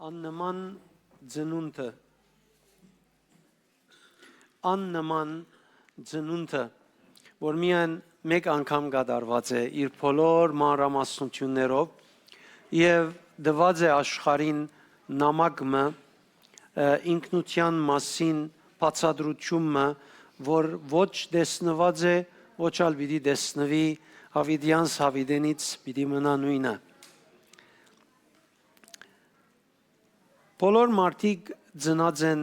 Աննման ծնունդը Աննման ծնունդը որ միայն մեկ անգամ կատարված է իր բոլոր մանրամասնություններով եւ դված է աշխարհին նամակը ինքնության մասին բացատրությունը որ ոչ տեսնված է ոչ ալ պիտի տեսնվի հավիդյանս հավիդենից պիտի մնա նույնը Բոլոր մարդիկ ծնած են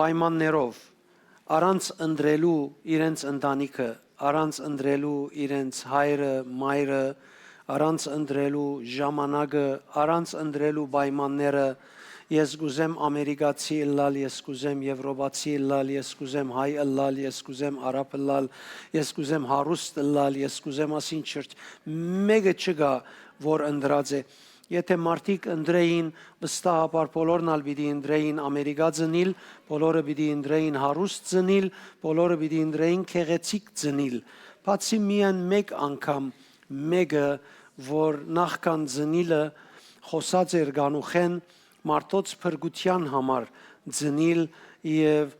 պայմաններով առանց ընտրելու իրենց ընտանիքը, առանց ընտրելու իրենց հայրը, մայրը, առանց ընտրելու ժամանակը, առանց ընտրելու պայմանները ես կուզեմ ամերիկացի ըլլալ, ես կուզեմ եվրոպացի ըլլալ, ես կուզեմ հայ ըլլալ, ես կուզեմ արաբ ըլլալ, ես կուզեմ հարուստ ըլլալ, ես կուզեմ ասին չրջ, մեկը չկա, որ ընտրած է Եթե մարդիկ ընտրեին վստահաբար բոլորն ալ պիտի ընտրեին Ամերիկա ծնիլ, բոլորը պիտի ընտրեին հարուստ ծնիլ, բոլորը պիտի ընտրեին քեղեցիկ ծնիլ։ Բացի միայն մեկ անգամ մեկը, որ նախքան ծնիլը խոսած էր գանուխեն մարդոց փրկության համար ծնիլ եւ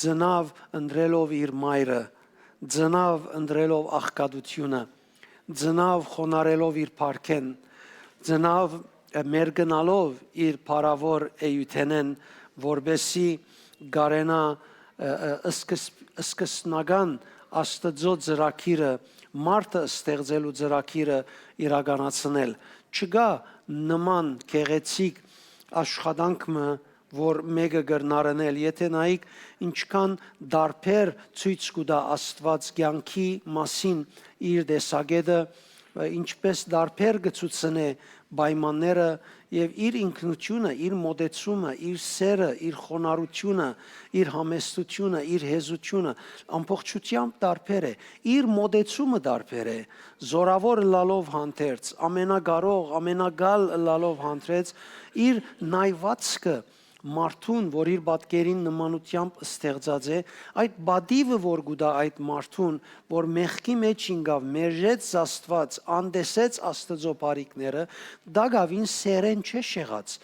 ծնավ ընտրելով իր մայրը, ծնավ ընտրելով աղքատությունը, ծնավ խոնարելով իր փարքեն Ձնավ մերգնալով իր պարավոր էյութենեն, որբեսի գարենա սկսնական աստծո ծրագիրը, մարդը ստեղծելու ծրագիրը իրականացնել։ Չկա նման գեղեցիկ աշխատանքը, որ մեկը կրնարնել, եթե նայեք ինչքան դարբեր ցույց կտա Աստված կյանքի մասին իր տեսակետը ինչպես դարբեր գծուցնե պայմանները եւ իր ինքնությունը, իր մոդեցումը, իր սերը, իր խոնարհությունը, իր համեստությունը, իր հեզությունը ամբողջությամբ դարբեր է, իր մոդեցումը դարբեր է, զորավոր լալով հանդերձ, ամենակարող, ամենագալ լալով հանդերձ, իր նայվածքը մարդուն, որ իր պատկերին նմանությամբ ստեղծած է, այդ բադիվը, որ գուտա այդ մարդուն, որ մեղքի մեջ ինգավ, մերժեց Աստված, անդեսեց Աստծո բարիքները, դա գավին սերեն չէ շեղած,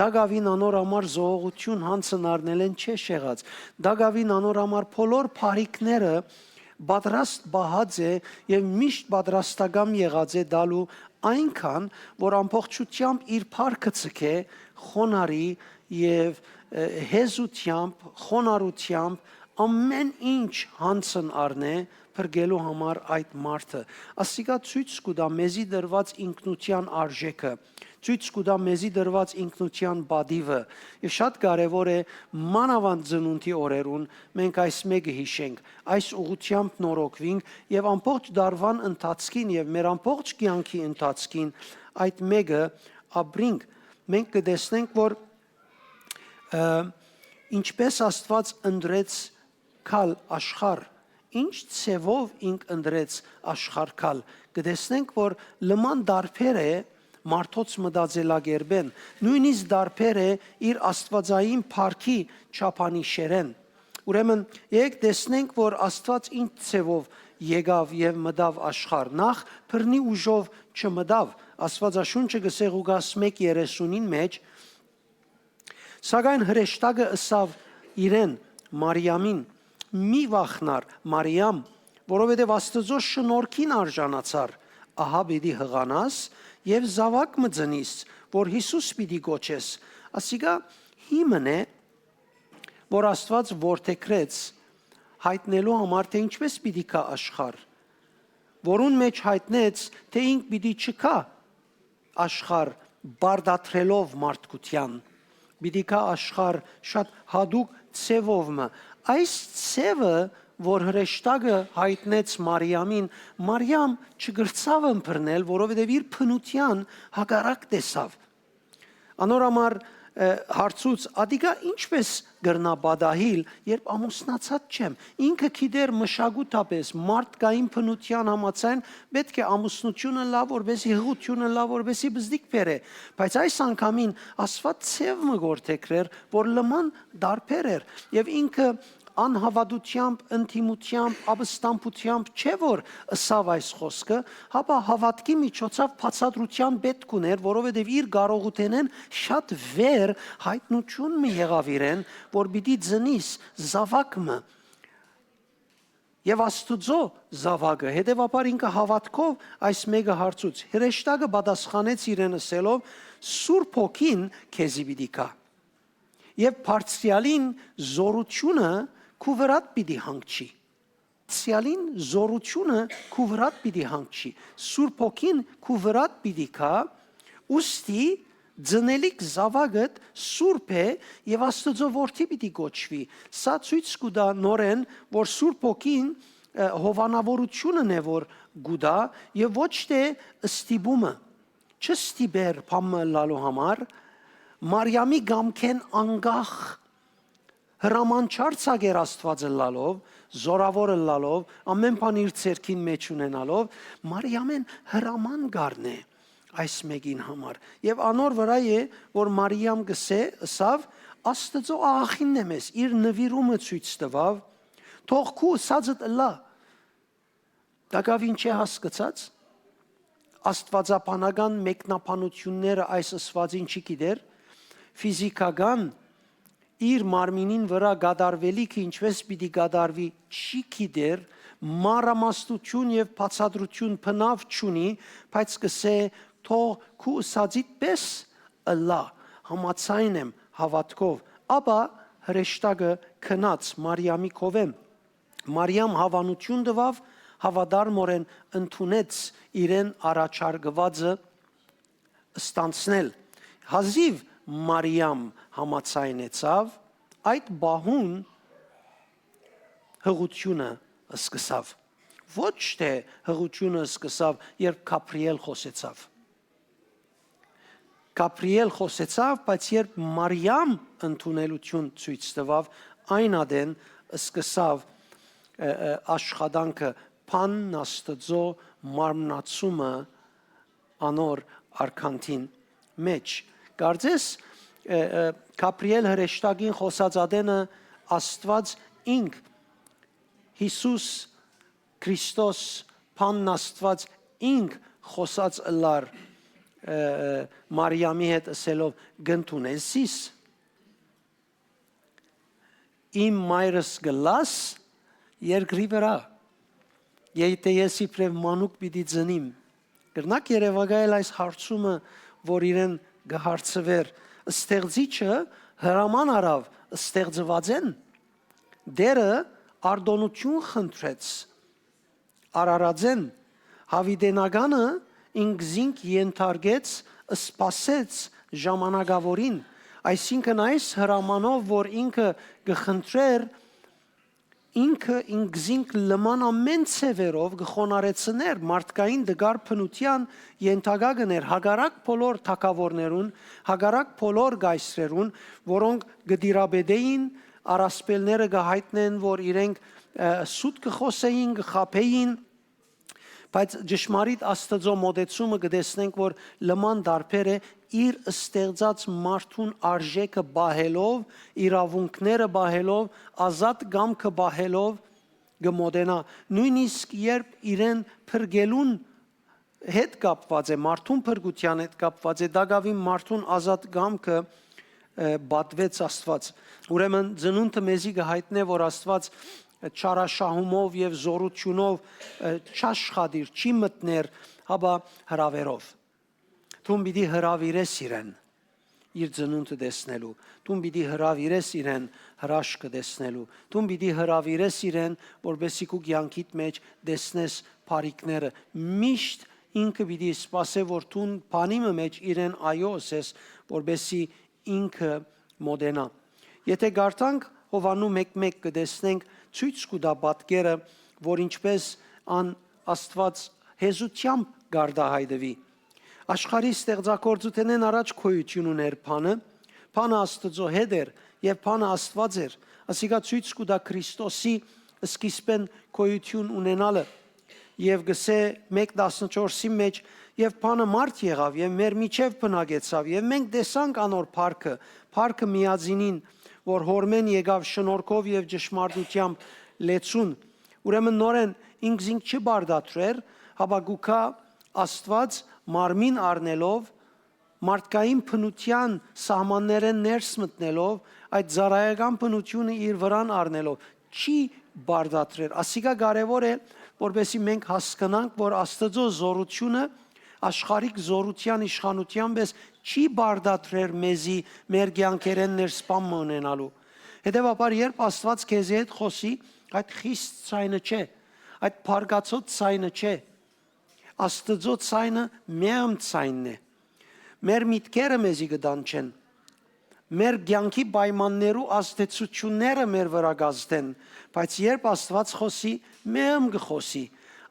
դա գավին անոր համար զողողություն հանցն առնել են չէ շեղած, դա գավին անոր համար բոլոր բարիքները պատրաստ բահած է եւ միշտ պատրաստական եղած է դալու այնքան, որ ամբողջությամբ իր փառքը ցկե, խոնարի եւ հեզությամբ, խոնարհությամբ ամեն ինչ հանցն առնե փրկելու համար այդ մարդը։ Ասիկա ցույց կուտա մեզի դրված ինքնության արժեքը, ցույց կուտա մեզի դրված ինքնության բադիվը։ Եվ շատ կարևոր է մանավանդ ծնունդի օրերուն մենք այս մեկը հիշենք, այս ուղղությամբ նորոգվենք եւ ամբողջ դարվան ընթացքին եւ մեր ամբողջ կյանքի ընթացքին այդ մեկը ապրենք։ Մենք կտեսնենք, որ ինչպես Աստված ընտրեց քալ աշխարհ, ինչ ցևով ինք ընտրեց աշխարհ քալ, կտեսնենք, որ լման դարբեր է մարդոց մտածելակերպեն, նույնիսկ դարբեր է իր աստվածային փառքի չափանիշերեն։ Ուրեմն եկեք տեսնենք, որ Աստված ինչ ցևով եկավ եւ մտավ աշխարհ, նախ բռնի ուժով չմտավ, Աստվածաշունչը գսե Ղուկաս 1:30-ին մեջ Սակայն հրեշտակը ըսավ իրեն Մարիամին մի վախնար Մարիամ որովհետև Աստծո շնորհքին արժանացար ահա պիտի հղանաս եւ զավակ մը ծնիս որ Հիսուս պիտի կոչես ասիկա հիմն է որ Աստված որդեգրեց հայտնելու համար թե ինչպես պիտի կա աշխարհ որուն մեջ հայտնեց թե ինք պիտի չկա աշխարհ բարդատրելով մարդկության Պիտի կա աշխարհ շատ հadouk ցևով մը այս ցևը որ հրեշտակը հայտնեց Մարիամին Մարիամ չգրծավ ըմբռնել որովհետև իր փնության հակառակ տեսավ անորամար հարցուց ադիգա ինչպես գրնա բադահիլ երբ ամուսնացած չեմ ինքը գիտեր մշակութապես մարդկային փնության համաձայն պետք է ամուսնությունը լավ որբեսի հղությունը լավ որբեսի բզդիկ բերե բայց այս անգամին Աստված ցև մը գործեքրեր որ լման դարբեր էր եւ ինքը անհավատությամբ, ընտիմությամբ, ապստամբությամբ չէ որ ըսավ այս խոսքը, հապա հավատքի միջոցով բացատրության պետք ուներ, որովհետև իր կարողութենեն շատ վեր հայտնություն մի եղավ իրեն, որ պիտի ծնիս զավակը եւ Աստուծո զավակը, հետեւաբար ինքը հավատքով այս մեկը հարցուց հրեշտակը պատասխանեց իրեն ասելով Սուրբ Հոգին քեզի պիտի գա եւ բարձրյալին զորությունը քու վրատ պիտի հանգչի Սիալին զորությունը քու վրատ պիտի հանգչի Սուրբ Հոգին քու վրատ պիտի գա ուստի Ձնելիք զավակդ Սուրբ է եւ Աստծո որդի պիտի կոչվի սա ցույց կտա նորեն որ Սուրբ Հոգին հովանավորությունն է որ գուտա եւ ոչ թե ստիպումը չստիպեր փամը լալու համար Մարիամի գամքեն անգախ հրամանչար ցագեր Աստվածը լալով, զորավորը լալով, ամեն բան իր ցերքին մեջ ունենալով, Մարիամեն հրաման գարնե այս մեկին համար։ Եվ անոր վրա է, որ Մարիամ գսե, ըսավ, Աստծո աղախինն է մեզ, իր նվիրումը ցույց տվավ, թող քու սածդ լա։ Դակավին չէ հասկացած, Աստվածաբանական մեկնաբանությունները այս ասվածին չի գիտեր, ֆիզիկական իր մարմինին վրա գադարվելիքը ինչպես պիտի գադարվի չի գիտեր մանրամասնություն եւ բացատրություն բնավ չունի բայց կսե թող քու սածիտ պես ըլա համացայն եմ հավատքով ապա հրեշտակը քնած Մարիամի կովեմ Մարիամ հավանություն տվավ հավադարմորեն ընդունեց իրեն առաջարկվածը ստանցնել հազիվ Մարիամ համացայնեցավ, այդ բահուն հղությունը սկսավ։ Ոչ թե հղությունը սկսավ, երբ Գաբրիել խոսեցավ։ Գաբրիել խոսեցավ, բայց երբ Մարիամ ընդունելություն ցույց տվավ, այն ադեն սկսավ աշխատանքը Փանն Աստծո մարմնացումը անոր արքանտին մեջ։ Կարծես Գաբրիել հրեշտակին խոսած ադենը Աստված ինք Հիսուս Քրիստոս Փանն Աստված ինք խոսած լար Մարիամի հետ ասելով գնտունեսիս իմ մայրս գլաս երկրի վրա եթե ես իբրև մանուկ պիտի ծնիմ կրնակ երևակայել այս հարցումը որ իրեն գահարցվեր ստեղծիչը հրաման արավ ստեղծվածեն դերը արդոնություն խնդրեց արարածեն հավիդենականը ինքզինք ենթարկեց սպասեց ժամանակավորին այսինքն այս հրամանով որ ինքը գխնդրեր ինքը ինքզինք լման ամեն ցևերով գխոնարեցներ մարդկային դգար փնության ենթակա գներ հագարակ բոլոր թակավորներուն հագարակ բոլոր գայսրերուն որոնք գդիրաբեդեին արասպելները գահայտնեն որ իրենք սուտ կխոսեին գխափեին բայց ճշմարիտ Աստծո մոդեցումը կտեսնենք որ լման դարբեր է իր ստեղծած մարդուն արժեքը բահելով, իրավունքները բահելով, ազատ գամքը բահելով գմոդենա նույնիսկ երբ իրեն փրկելուն հետ կապված է մարդուն փրկության հետ կապված է դակավին մարդուն ազատ գամքը բատվեց Աստված ուրեմն ծնունդը մեզի կհայտնե որ Աստված չարաշահումով եւ զորությունով չաշխատիր չի մտներ հաբա հրավերով Դու պիտի հրավիրես իրեն իր ծնունդը տեսնելու դու պիտի հրավիրես իրեն հրաշքը տեսնելու դու պիտի հրավիրես իրեն որբեսի քու կյանքիդ մեջ տեսնես բարիքները միշտ ինքը պիտի սպասե որ դու բանիմը մեջ իրեն այո ասես որբեսի ինքը մոդենա եթե գարտանք Հովանու 1:1 կտեսնենք ցույց կտա պատկերը որ ինչպես ան Աստված հեզությամբ գարդահայտվի Աշխարհի ստեղծագործութենեն առաջ քոյություն ուներ բանը Աստծո հետ էր եւ բանը Աստված էր ասիկա ցույց կտա Քրիստոսի սկիզբեն քոյություն ունենալը եւ գսե 1:14-ի մեջ եւ բանը մարդ եղավ եւ մեր միջև բնակեցավ եւ մենք տեսանք անոր փառքը միածինին որ հորմեն եկավ շնորհքով եւ ճշմարտությամբ լեցուն, ուրեմն նորեն ինքզինք չբարդատրեր, հաբագուկա Աստված մարմին առնելով մարդկային բնության սահմաններեն ներս մտնելով, այդ զարայական բնությունը իր վրան առնելով, չի բարդատրեր։ Ասիկա կարևոր է, որովհետեւ մենք հասկանանք, որ Աստծո զորությունը աշխարհիկ զորության իշխանության պես չի բարդատրեր մեզի մեր կյանքերեն ներսպամ ունենալու։ Հետևաբար, երբ Աստված քեզի հետ խոսի, այդ խիստ ցայնը չէ, այդ բարգացած ցայնը չէ։ Աստծո ցայնը միամ ցայնն է։ Մեր միտքերը մեզի կդանչեն, մեր կյանքի պայմաններու ազդեցությունները մեր վրա կազդեն, բայց երբ Աստված խոսի, միամ կխոսի,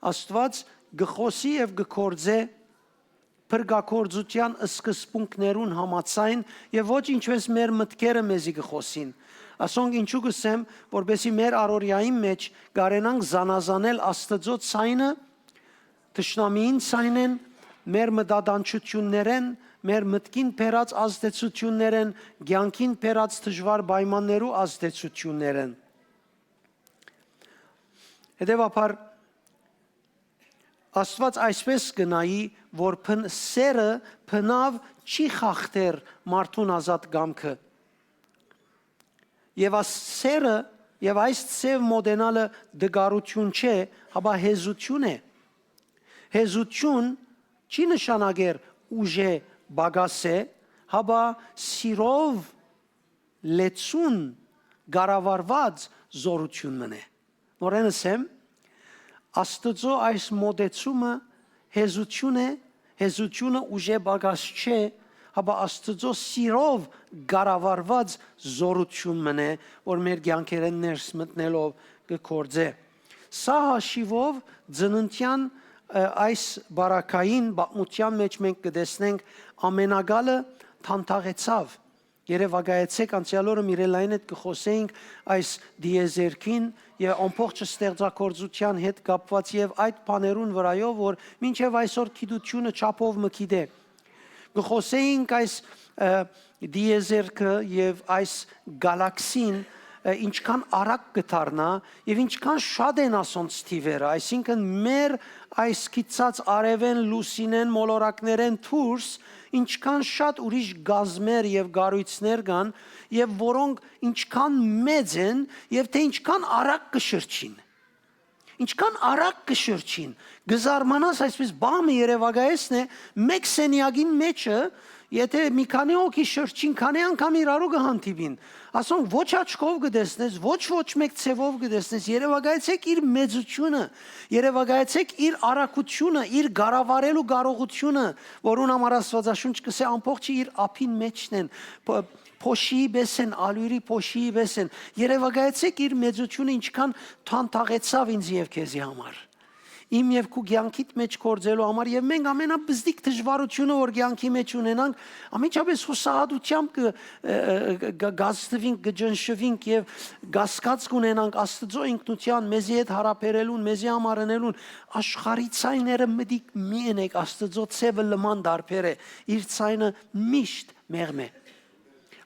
Աստված կխոսի եւ կգործե փրկագործության սկզբունքներուն համաձայն եւ ոչ ինչպես մեր մտքերը մեզի կխոսին։ Ասոնք ինչու կսեմ, որբեսի մեր առօրյային մեջ կարենանք զանազանել Աստծո ցայնը, թշնամիին ցայնեն, մեր մտադանչություններեն, մեր մտքին բերած ազդեցություններեն, կյանքին բերած դժվար պայմաններու ազդեցություններեն։ Հետևաբար Աստված այսպես կնայի, որ սերը բնավ չի խախտեր մարդուն ազատ կամքը։ Եվ սերը եւ այս ծև մոդենալը դգարություն չէ, հաբա հեզություն է։ Հեզություն չի նշանակեր ուժե բագասե, հաբա սիրով լեցուն գարավարված զորություն մնե։ Նորենս եմ, Աստծո այս մոդեցումը հեզություն է, հեզությունը ուժե բագաս չէ, հաբա Աստծո սիրով գարավարված զորություն մնե, որ մեր կյանքերեն ներս մտնելով կգործե։ Սա հաշիվով ծննդյան այս բարակային բաղմության մեջ մենք կտեսնենք ամենագալը թանթաղեցավ։ Երևակայեցեք անցյալ օրը Միրելային հետ կխոսեինք այս դիեզերքին եւ ամբողջ ստեղծագործության հետ կապված եւ այդ բաներուն վրայով, որ մինչեւ այսօր գիտությունը չափով մգիտե։ Կխոսեինք այս դիեզերքը եւ այս գալաքսին ինչքան արագ կդառնա եւ ինչքան շատ են ասոնց թիվերը, այսինքն մեր այս գիծած արևեն լուսինեն մոլորակներեն դուրս ինչքան շատ ուրիշ գազներ եւ գառույցներ կան եւ որոնք ինչքան մեծ են եւ թե ինչքան արագ կշրջին։ Ինչքան արագ կշրջին, գզարմանաս այսպես բամը երևակայեցն է մեկ սենյակին մեջը, եթե մի քանի հոգի շրջին, քանի անգամ իրարու կհանդիպին, ասոնք ոչ աչքով կտեսնես, ոչ մեկ ցևով կտեսնես, երևակայեցեք իր մեծությունը, երևակայեցեք իր արագությունը, իր գարավարելու կարողությունը, որուն համար Աստվածաշունչ կսե ամբողջը իր ափին մեջն են, փոշիի պես են, ալյուրի փոշիի պես են, երևակայեցեք իր մեծությունը ինչքան թանթաղեցավ ինձ եւ քեզի համար։ Իմ եւ քու կյանքիդ մեջ կործելու համար եւ մենք ամենաբզդիկ դժվարությունը որ կյանքի մեջ ունենանք, ամիջապես հուսահատությամբ գազդվինք, գջնշվինք եւ գասկած կունենանք Աստծո ինքնության մեզի հետ հարաբերելուն, մեզի համարնելուն, աշխարհի ցայները մտիկ մի ենք, Աստծո ցևը լման դարբեր է, իր ցայնը միշտ մեղմ է։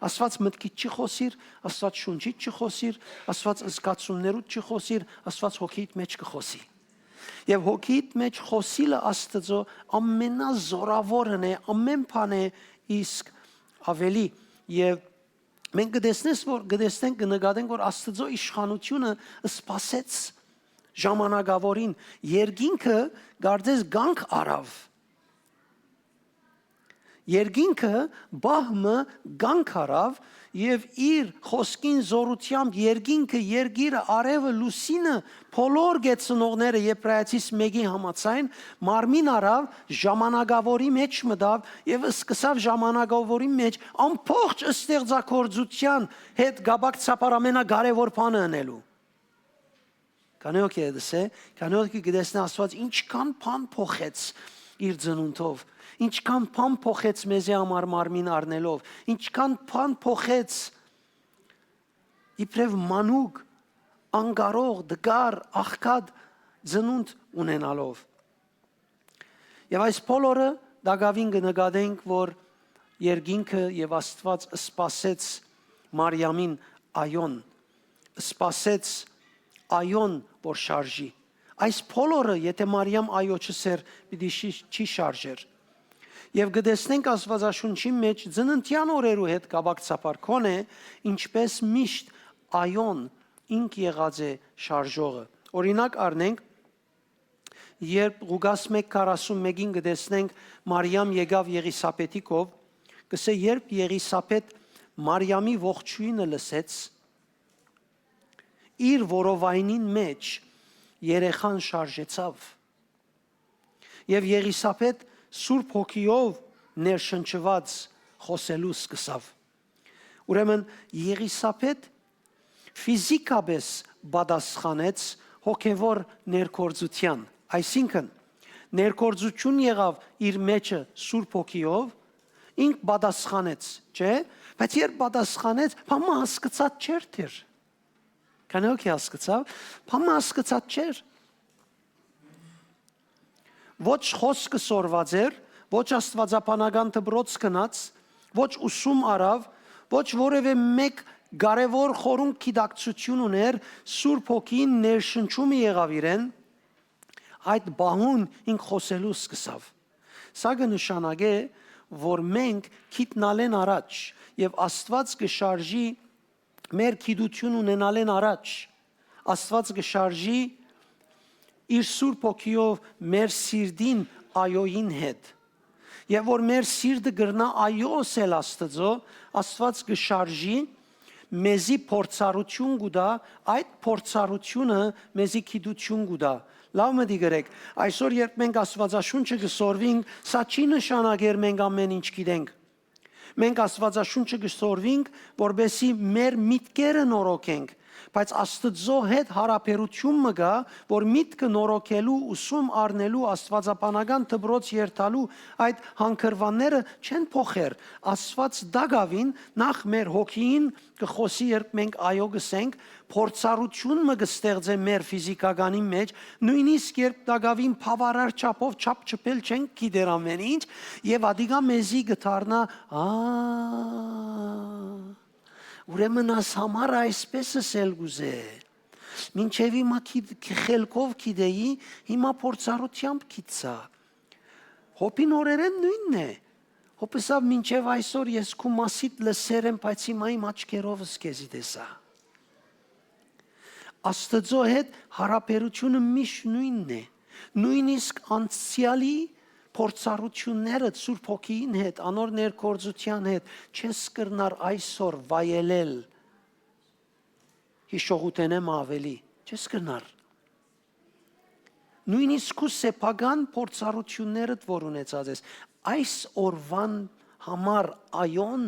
Աստված մտքից չի խոսիր, Աստված շունչից չի խոսիր, Աստված զգացումներուց չի խոսիր, Աստված հոգիդ մեջ կխոսի։ Եվ հոգիդ մեջ խոսիլը Աստծո ամենազորավորն է, ամեն բան է իսկ ավելի եւ մենք կտեսնենք կնկատենք որ Աստծո իշխանությունը սпасեց ժամանակավորին երկինքը գարձես գանք արավ Երկինքը բահմը գանք արավ եւ իր խոսքին զորությամբ երկինքը երգիրը արևը լուսինը բոլոր գեցնողները Եբրայեցիս 1-ի համաձայն մարմին արավ ժամանակավորի մեջ մտավ եւ սկսավ ժամանակավորի մեջ ամբողջ ստեղծագործության հետ գաբակցապար ամենակարևոր բանը անելու Կանեոք է դասե կանեոք գտեսնա Աստված ինչքան բան փոխեց իր ծնունդով Ինչքան բան փոխեց մեզի համար մարմին առնելով, ինչքան բան փոխեց իբրև մանուկ, անկարող, դգար, աղքատ ծնունդ ունենալով։ Եվ այս բոլորը դակավին կնկատենք, որ երկինքը եւ Աստված սпасեց Մարիամին այոն, սպասեց այոն, որ շարժի։ Այս բոլորը, եթե Մարիամ այո չսեր, պիտի չի շարժեր։ Եվ գտեսնենք Աստվածաշունչի մեջ ծննդյան օրերու հետ կապակցաբար քոնե, ինչպես միշտ այոն ինք եղած է շարժողը։ Օրինակ առնենք, երբ Ղուկաս 1:41-ին գտեսնենք Մարիամ եկավ Եղիսապետի կով, կսե երբ Եղիսապետ Մարիամի ողջույնը լսեց, իր որովայնին մեջ երեխան շարժեցավ։ Եվ Եղիսապետ Սուրբ Հոգիով ներշնչված խոսելու սկսավ։ Ուրեմն Եղիսապետ ֆիզիկապես պատասխանեց հոգևոր ներկործության, այսինքն ներկործություն եղավ իր մեջը Սուրբ Հոգիով, ինք պատասխանեց, չէ՞, բայց երբ պատասխանեց, բամը հասկացած չէր դեռ։ Կանոք հասկացավ, բամը հասկացած չէր։ Ոչ խոսքը սորված էր, ոչ աստվածաբանական դպրոց գնաց, ոչ ուսում արավ, ոչ որևէ մեկ կարևոր խորհուրդ գիտակցություն ուներ, Սուրբ Հոգին ներշնչում եղավ իրեն, այդ բահուն ինք խոսելու սկսավ։ Սա կնշանակե, որ մենք գիտնալեն առաջ եւ Աստված կշարժի մեր գիտություն ունենալեն առաջ, Աստված կշարժի իր Սուրբ Հոգիով մեր սիրտին այոյին հետ։ Եվ որ մեր սիրտը գրնա այո ասել Աստծո, Աստված կշարժի մեզի փորձառություն կուտա, այդ փորձառությունը մեզի գիտություն կուտա։ Լավ մտի գրեք, այսօր երբ մենք Աստվածաշունչը կսորվենք, սա չի նշանակեր մենք ամեն ինչ գիտենք։ Մենք Աստվածաշունչը կսորվենք, որբեսի մեր միտքերը նորոգենք, բայց Աստծո հետ հարաբերություն մը գա, որ միտքը նորոգելու, ուսում առնելու, աստվածաբանական դպրոց երթալու այդ հանգրվանները չեն փոխեր։ Աստված դակավին նախ մեր հոգին կխոսի, երբ մենք այո գսենք, փորձառություն մը կստեղծե մեր ֆիզիկականի մեջ, նույնիսկ երբ դակավին բավարար չափով չափ չփել չենք գիտեր ամեն ինչ, եւ ադիգա մեզի գթարնա, ուրեմն աս համար այսպես ասել գուզե։ Մինչև հիմա խելքով գիտեի, հիմա փորձառությամբ գիտցա։ Հոպին օրերեն նույնն է։ Հոպեսավ մինչև այսօր ես քու մասիդ լսեր եմ, բայց հիմա իմ աչքերովս քեզի տեսա։ Աստծո հետ հարաբերությունը միշտ նույնն է։ Նույնիսկ անցյալի փորձառությունները Սուրբ Հոգին հետ, անոր ներկործության հետ չես կրնար այսօր վայելել հիշողութենեմ ավելի, չես կրնար։ Նույնիսկ ու սեփական փորձառություններդ որ ունեցած ես, այս օրվան համար այոն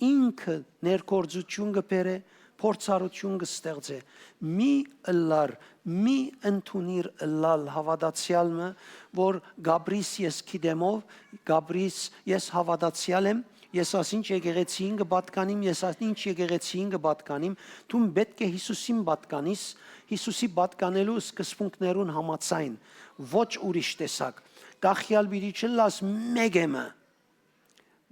ինքը ներկործություն կբերե, փորձառություն կստեղծե։ Մի ըլլար, մի ընդունիր ըլլալ հավատացյալը, որ Գաբրիս ես գիտեմով, Գաբրիս ես հավատացյալ եմ, ես ասինչ եկեղեցին կպատկանիմ, ես ասինչ եկեղեցին կպատկանիմ, դու պետք է Հիսուսին պատկանիս, Հիսուսի պատկանելու սկզբունքներուն համաձայն, ոչ ուրիշ տեսակ։ Գախյալ բիդի չլաս մեկեմը։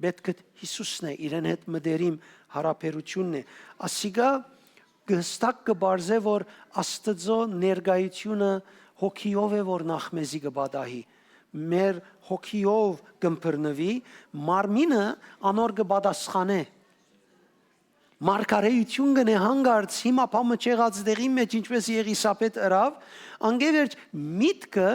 Պետք է Հիսուսն է, իրեն հետ մտերիմ հարաբերությունն է։ Ասիգա գստակ կբարձե, որ Աստծո ներկայությունը հոգիով է, որ նախ մեզի կպատահի։ Մեր հոգիով կմբռնվի, մարմինը անոր կպատասխանե։ Մարգարեություն գնե հանգարց, հիմա բամը չեղած դեղի մեջ, ինչպես Եղիսապետ ըրավ, անգևերջ միտքը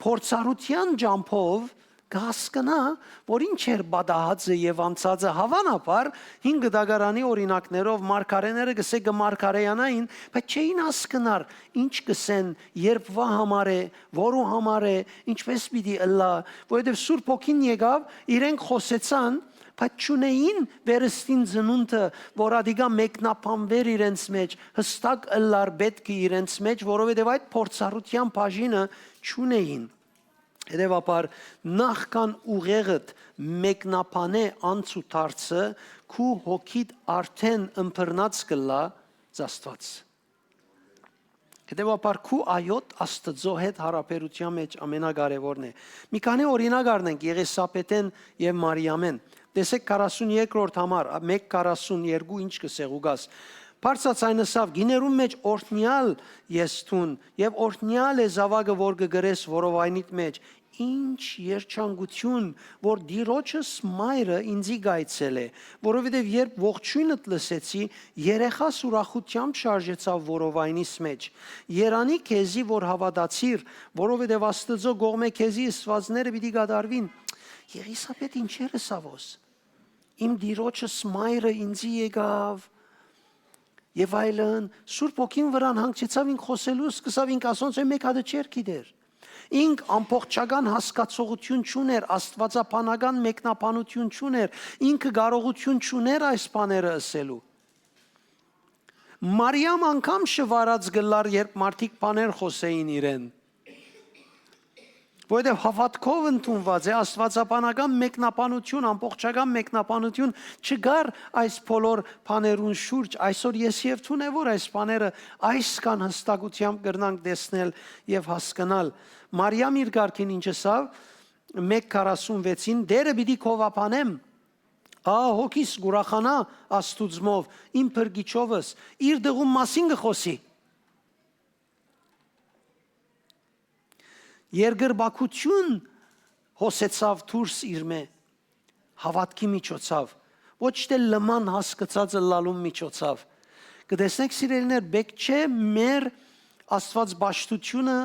փորձառության ջամփով կհասկնա, որ ինչ էր բադահածը եւ անցածը հավանաբար 5 դագարանի օրինակներով մարգարեները գսե կմարգարեյանային, բայց չէին հասկնար ինչ կսեն, երբ վա համար է, որու համար է, ինչպես պիտի ըլլա, որովհետեւ Սուրբ Հոգին եկավ, իրենք խոսեցան, բայց չունեին վերստին ծնունդը, որ ադիգա մեկնաբանվեր իրենց մեջ, հստակ ըլլար պետք է իրենց մեջ, որովհետեւ այդ փորձառության բաժինը չունեին։ Հետևաբար նախքան ուղեղդ մեկնաբանե անցուդարձը քու հոգիդ արդեն ըմբռնած կլա Աստված։ Հետևաբար քու այոտ Աստծո հետ հարաբերության մեջ ամենակարևորն է։ Մի քանի օրինակ առնենք Եղիսապետեն եւ Մարիամեն, Տեսեք 42-րդ համար, 1:42 ինչ կսեղ ուգաս։ Բարձրացայնսավ գիներում մեջ օրտնյալ եսթուն եւ օրտնյալ է զավակը որ կգրես որովայնիդ մեջ ինչ երջանկություն որ դիրոջս մայրը ինձի գայցել է որովհետեւ երբ ողջույնդ լսեցի երեխաս ուրախությամբ շարժեցավ որովայնիս մեջ երանի քեզի որ հավատացիր որովհետեւ Աստծո գողմե քեզի ըսվածները պիտի գադարվին Եղիսաբեթ ինչեր սավոս իմ դիրոջս մայրը ինձի եկավ Եվ այլն, Սուրբ Օքին վրան հանգչեցավ ինք խոսելու, սկսավ ինք ասոնց մեկ հատը չեր գիտեր։ Ինք ամբողջական հասկացողություն չուներ, աստվածապանական մեկնաբանություն չուներ, ինքը կարողություն չուներ այս բաները ասելու։ Մարիամ անգամ շվարած գլար, երբ մարդիկ բաներ խոսեին իրեն։ Որովհետև հավատքով ընդունված է աստվածապանական մեկնաբանություն, ամբողջական մեկնաբանություն չգար այս բոլոր բաներուն շուրջ, այսօր ես եւ ցուն է որ այս բաները այսքան հստակությամբ կրնանք տեսնել եւ հասկանալ։ Մարիամ իր ղարքին ինչ ասավ 1:46-ին դերը պիտի քովապանեմ հոգիս գուրախանա աստուծմով իմ փրկիչովս իր դղում մասին կխոսի Երգրբակություն հոսեցավ դուրս իր մե հավատքի միջոցով ոչ թե լման հասկացածը լալում միջոցով կտեսնեք սիրելիներ բեք չէ մեր աստվածբաշխությունը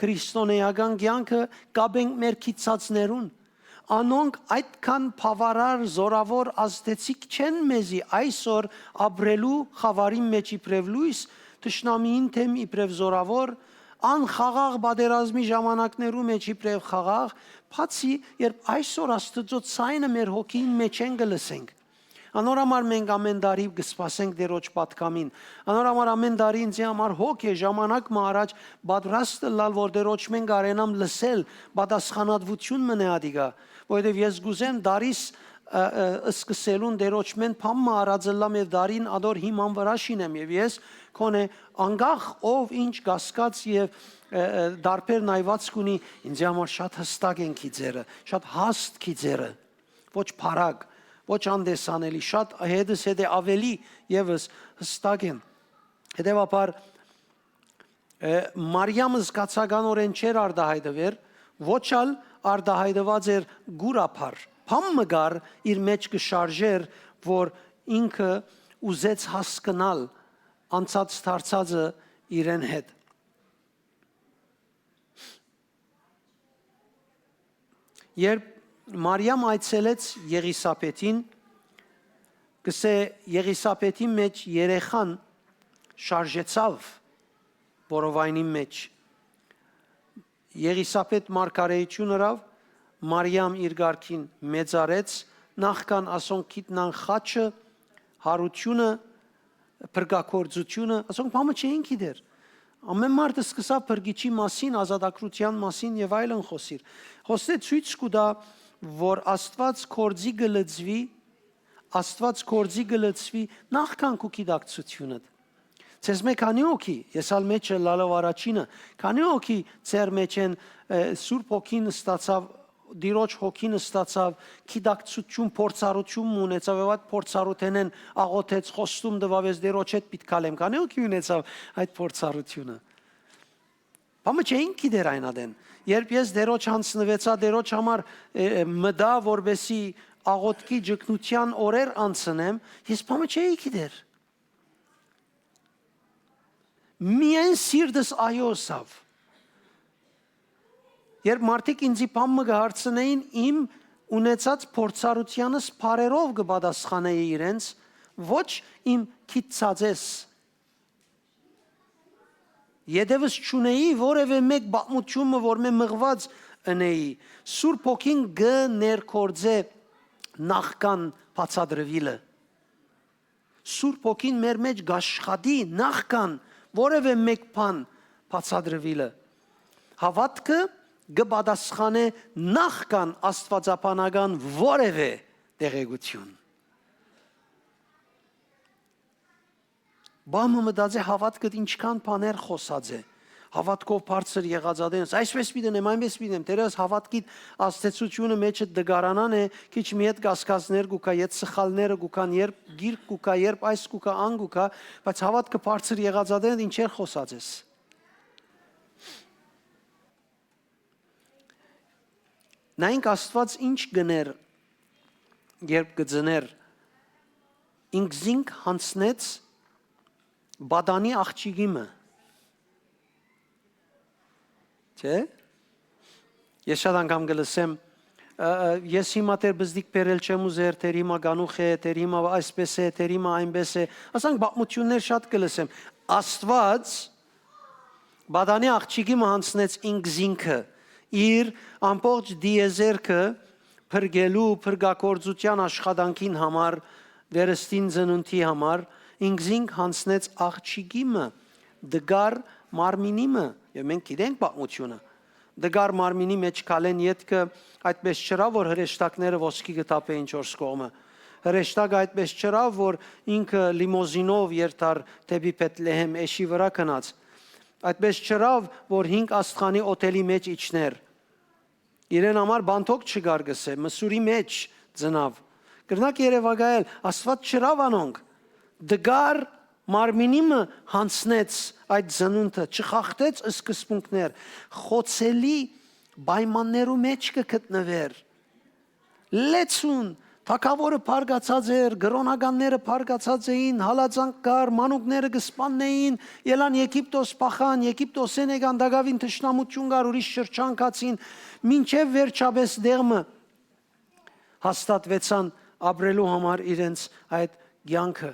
քրիստոնեական կյանքը կապենք մեր քիծածներուն անոնք այդքան բավարար զորավոր ազդեցիկ չեն մեզի այսօր ապրելու խավարի մեջ իբրև լույս թշնամիին թեմ իբրև զորավոր անխաղաղ բادرազմի ժամանակներու մեջ իբրև խաղաղ բացի երբ այսօր Աստծո ցայնը մեր հոգին մեջ են գլսենք անորամար մենք ամեն տարի կսպասենք դերոջ պատկամին անորամար ամեն տարի ինձ համար հոգ է ժամանակ մահարաջ պատրաստ լալ որ դերոջ մենք արենամ լսել պատասխանատվություն մնա ադիգա որովհետև ես գուզեմ դարիս սկսելուն դերոջ մեն փամ մահարածլամ եւ դարին ադոր հիման վրա շինեմ եւ ես քոնե անգախ ով ինչ գասկած եւ դարբեր նայված կունի ինձ համար շատ հստակ են քիծերը շատ հաստ քիծերը ոչ փարակ ոչ անդեսանելի շատ հետս հետ ավելի եւս հստակ են հետեւաբար Մարիամը զգացականորեն չէր արդահայտվեր ոչ ալ արդահայտված էր գուրափար Փամը գար իր մեջ կշարժեր, որ ինքը ուզեց հասկանալ անցած դարձածը իրեն հետ։ Երբ Մարիամ այցելեց Եղիսաբեթին, կսե Եղիսաբեթի մեջ երեխան շարժեցավ որովայնի մեջ։ Եղիսաբեթ մարգարեությունով Մարիամ իր ղարքին մեծարեց նախքան ասոնք գիտնան խաչը հարությունը փրկակորձությունը ասոնք բամը չէին գիտեր ամեն մարդը սկսավ փրկիչի մասին ազատագրության մասին եւ այլն խոսիր խոսե ցույց կուտա որ Աստված կորձի գլծվի նախքան քու գիտակցությունը Ցես մեքանի օքի եսալ մեջը լալով առաջինը քանի օքի ծեր մեջ են Սուրբ Օքին ստացավ Դիրոջ հոգին ստացավ գիտակցություն փորձառություն ունեցավ եւ այդ փորձառութենեն աղոթեց խոստում տվավես դիրոջ հետ պիտի կալեմ քանի օքի ունեցավ այդ փորձառությունը Բամը չէին գիտեր այնադեն երբ ես դիրոջ հանձնվեցա դիրոջ համար մտա որբեսի աղոթքի ճգնության օրեր անցնեմ ես բամը չէի գիտեր Միայն սիրտս այոսավ Երբ մարդիկ ինձի բամը կհարցնեին իմ ունեցած փորձառությանս բարերով կպատասխանեի իրենց ոչ իմ քիծածես Եդևս չունեի որևէ մեկ բացմությունը որ մե մղված ընեի Սուրբ Օքին կներկորձե նախքան բացադրվիլը Սուրբ Օքին մեր մեջ գաշխատի նախքան որևէ մեկ բան բացադրվիլը Հավատքը կպատասխանե նախքան աստվածապանական որևէ տեղեկություն Բամը մտածե հավատքը ինչքան բաներ խոսած է Հավատքով բարձր եղածադենս, այսպես պիտեմ, այնպես պիտեմ, դերս հավատքի աստեցությունը մեջը դգարանան է, քիչ մի հետ կասկածներ գուկա, իդ սխալները գուկան, երբ գիրք գուկա, երբ այս գուկա, ան գուկա, բայց հավատքը բարձր եղածադենս ինչեր խոսած ես։ Նայենք Աստված ինչ գներ, երբ գծներ, ինքզինք հանցնեց բադանի աղջիկիմը, չէ՞։ Ես շատ անգամ գլսեմ, ես հիմա տեր բզդիկ բերել չեմ ուզեր, տեր հիմա գանուխ է, տեր հիմա այսպես է, տեր հիմա այնպես է, ասանք բաղմություններ շատ գլսեմ, Աստված բադանի աղջիկիմը հանցնեց ինքզինքը, իր ամբողջ դիեզերքը փրկելու փրկագործության աշխատանքին համար, վերստին ծնունդի համար, ինքզինք հանցնեց աղջիկիմը, դգար մարմինիմը, եւ մենք գիտենք պատմությունը, դգար մարմինի մեջ կալեն ետքը այդպես չրա, որ հրեշտակները ոսկի գտապեին 4 կողմը, հրեշտակը այդպես չրա, որ ինքը լիմոզինով երթար դեպի Բեթլեհեմ էշի վրա գնաց, այդպես չրա, որ 5 աստղանի օտելի մեջ իջներ, իրեն համար բանթոք չգար գսե, մսուրի մեջ ծնավ, կրնակ երևակայել, Աստված չրավ անոնք, դգար մարմինիմը հանցնեց այդ ծնունդը, չխախտեց սկզբունքներ, խոցելի պայմաններու մեջ կգտնվեր, լեցուն, թագավորը փարգացած էր, գրոնականները փարգացած էին, հալածանք կար, մանուկները կսպաննեին, ելան Եգիպտոս փախան, Եգիպտոսեն եկան դագավին թշնամություն կար, ուրիշ շրջանկացին, մինչև վերջապես դեղմը հաստատվեցան ապրելու համար իրենց այդ կյանքը։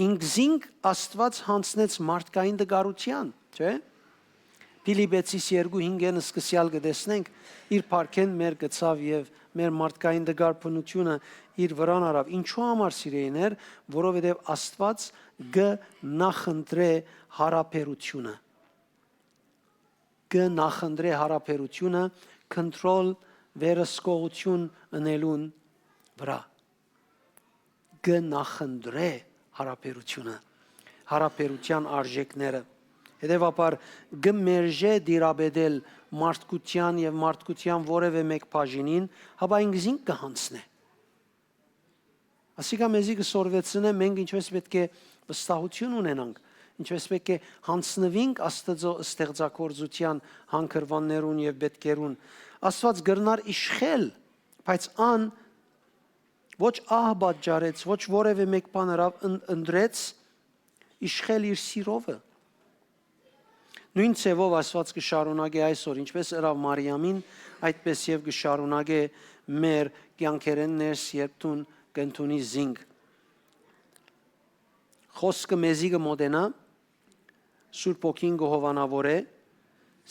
Ինքզինք Աստված հանցնեց մարդկային դգարության, չէ՞։ Փիլիպեցիս 2:5-ն սկսյալ կտեսնենք, իր փառքեն մեր գծավ եւ մեր մարդկային դգարբնությունը իր վրան արավ։ Ինչու համար սիրեիներ, որովհետեւ Աստված գնախնդրե հարաբերությունը։ Գնախնդրե հարաբերությունը, control վերահսկողություն ընելուն վրա։ Գնախնդրե հարաբերությունը, հարաբերության արժեքները։ Հետևաբար գմերժե դիրաբեդել մարդկության եւ մարդկության որևէ մեկ բաժինին, հապա ինքզինք կհանցնե։ Ասիկա մեզի կսորվեցնե մենք ինչպես պետք է վստահություն ունենանք, ինչպես պետք է հանցնվենք Աստծո ստեղծագործության հանգրվաններուն եւ պետքերուն։ Աստված գրնար իշխել, բայց ան ոչ ահ պատճառեց, ոչ որևէ մեկ բան ընդրեց իշխել իր սիրովը։ Նույն ցևով Աստված կշարունակե այսօր, ինչպես ըրավ Մարիամին, այդպես եւ կշարունակե մեր կյանքերեն ներս երբուն կընթունի զինք։ Խոսքը մեզի կմոտենա, Սուրբ Օքին կհովանավորե,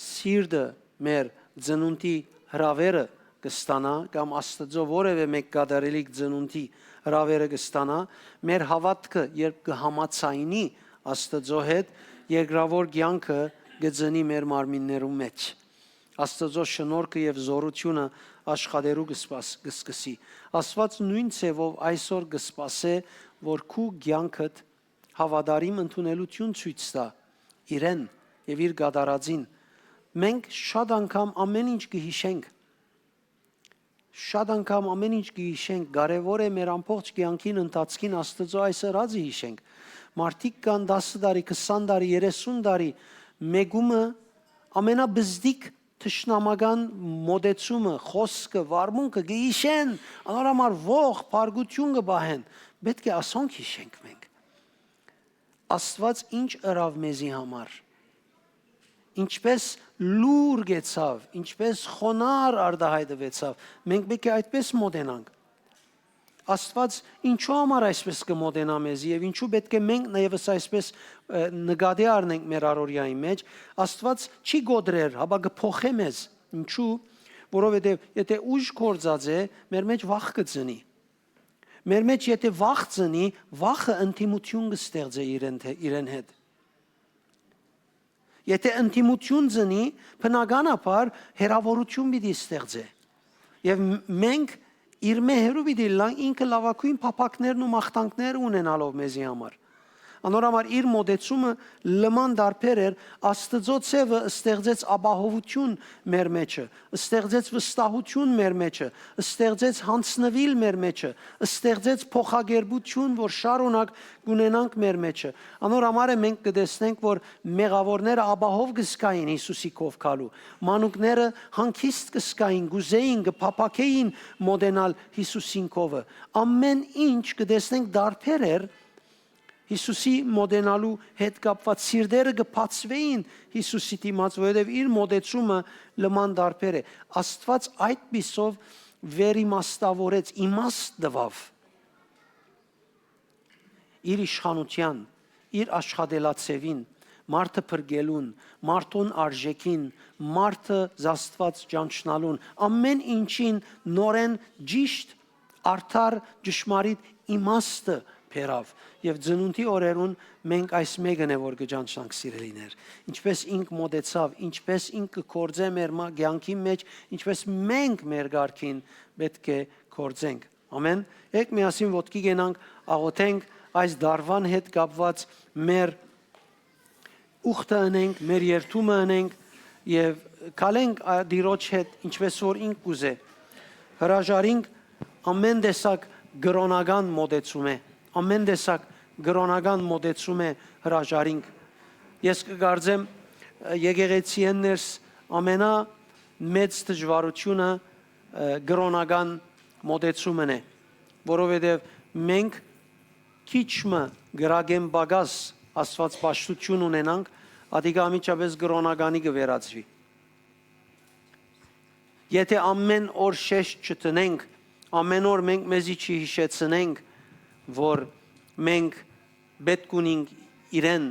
սիրտը մեր ծնունդի հրավերը կստանա, կամ Աստծո որևէ մեկ կատարելիք ծնունդի հրավերը կստանա, մեր հավատքը երբ կհամացայնի Աստծո հետ, երկրավոր կյանքը կծնի մեր մարմիններու մեջ։ Աստծո շնորհքը եւ զորությունը աշխատերու կսկսի։ Աստված նույն ցևով այսօր կսպասե, որ քու կյանքդ հավատարիմ ընդունելություն ցույց տա իրեն եւ իր գադարածին։ Մենք շատ անգամ ամեն ինչ կհիշենք։ Շատ անգամ ամեն ինչ կհիշենք, կարևոր է մեր ամբողջ կյանքին ընթացքին Աստծո այս ըրածը հիշենք։ Մարդիկ կան 10 տարի, 20 տարի, 30 տարի, մեգումը ամենաբզդիկ թշնամական մոդեցումը, խոսքը, վարմունքը կհիշեն, անորամար ող, փարգություն կբահեն, պետք է ասոնք հիշենք մենք։ Աստված ինչ ըրավ մեզի համար, ինչպես լուր գեցավ, ինչպես խոնար արդահայտվեցավ, մենք պետք է այդպես մոտենանք։ Աստված ինչու համար այսպես կմոտենա մեզի եւ ինչու պետք է մենք նաեւ այսպես նկատի առնենք մեր առօրյայի մեջ, Աստված չի գոդրեր, հապա կփոխե մեզ։ Ինչու? Որովհետեւ եթե ուժ կործած է, մեր մեջ վախ կծնի։ Մեր մեջ եթե վախ ծնի, վախը ինտիմություն կստեղծի իրեն հետ։ Եթե ինտիմություն ծնի, բնականաբար հերավորություն պիտի ստեղծի։ Եվ մենք իր մեհերու պիտի ինքը լավակույն փափակներն ու մաղթանքներ ունենալով մեզի համար։ Անորամար իր մոդեցումը լման դարբեր էր, Աստծո ցևը ստեղծեց ապահովություն մեր մեջը, ստեղծեց վստահություն մեր մեջը, ստեղծեց հանցնվիլ մեր մեջը, ստեղծեց փոխագերբություն, որ շարունակ կունենանք մեր մեջը։ Անորամար է մենք կտեսնենք, որ մեղավորները ապահով կզգային Հիսուսի կողքալու, մանուկները հանգիստ կզգային, գուզեին, կփափաքեին մոդենալ Հիսուսին կողը։ Ամեն ինչ կտեսնենք դարբեր էր Հիսուսի մոդենալու հետ կապված սիրտերը կբացվեին Հիսուսի դիմաց, որովհետև իր մոդեցումը լման դարբեր է։ Աստված այդ պիսով վերիմաստավորեց, իմաստ տվավ իր իշխանության, իր աշխատելացևին, մարդը փրկելուն, մարդուն արժեքին, մարդը զաստված ճանչնալուն, ամեն ինչին նորեն ճիշտ, արդար, ճշմարիտ իմաստը բերավ եւ ծնունդի օրերուն մենք այս մեկն է որ կճանչնանք սիրելիներ, ինչպես ինք մոդեցավ, ինչպես ինք կորձե մեր կյանքի մեջ, ինչպես մենք մեր ղարքին պետք է կորձենք։ Ամեն։ Եք միասին ոտքի գնանք, աղոթենք այս դարվան հետ կապված մեր ուխտը անենք, մեր երթումը անենք եւ կալենք դիրոջ հետ ինչպես որ ինք կուզե։ Հրաժարինք ամեն տեսակ գրոնական մոդեցում է, ամեն տեսակ գրոնական մոդեցում է հրաժարինք։ Ես կգարձեմ եկեղեցիներս ամենա մեծ դժվարությունը գրոնական մոդեցումն է, որովհետև մենք քիչը գրագեն բագաս Աստված պաշտություն ունենանք, ադիգա ամիջապես գրոնականի կվերածվի։ Եթե ամեն օր շեշտ չտնենք, ամեն օր մենք մեզի չհիշեցնենք, որ մենք պետք ունենք իրեն,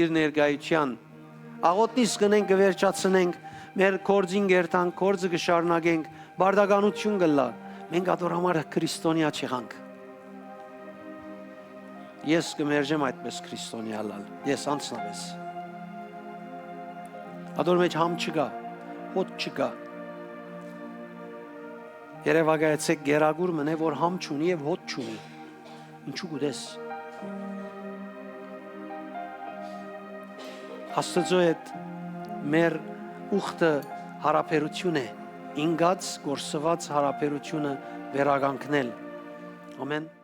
իր ներկայության, աղոտնից կնենք կվերջացնենք, մեր կորձին գերտանք, կորձը կշարունակենք, բարդականություն կլա, մենք ադոր համար քրիստոնյա չեղանք։ Ես կմերժեմ այդպես քրիստոնյա լալ, ես անցնավես։ Ադոր մեջ համ չկա, հոտ չկա։ Երևակայեցեք գերագուր մնե, որ համ չունի և հոտ չունի, ինչու գուդես։ Աստծո հետ մեր ուխտը հարաբերություն է, ինգած գործված հարաբերությունը վերականգնել։ Ամեն։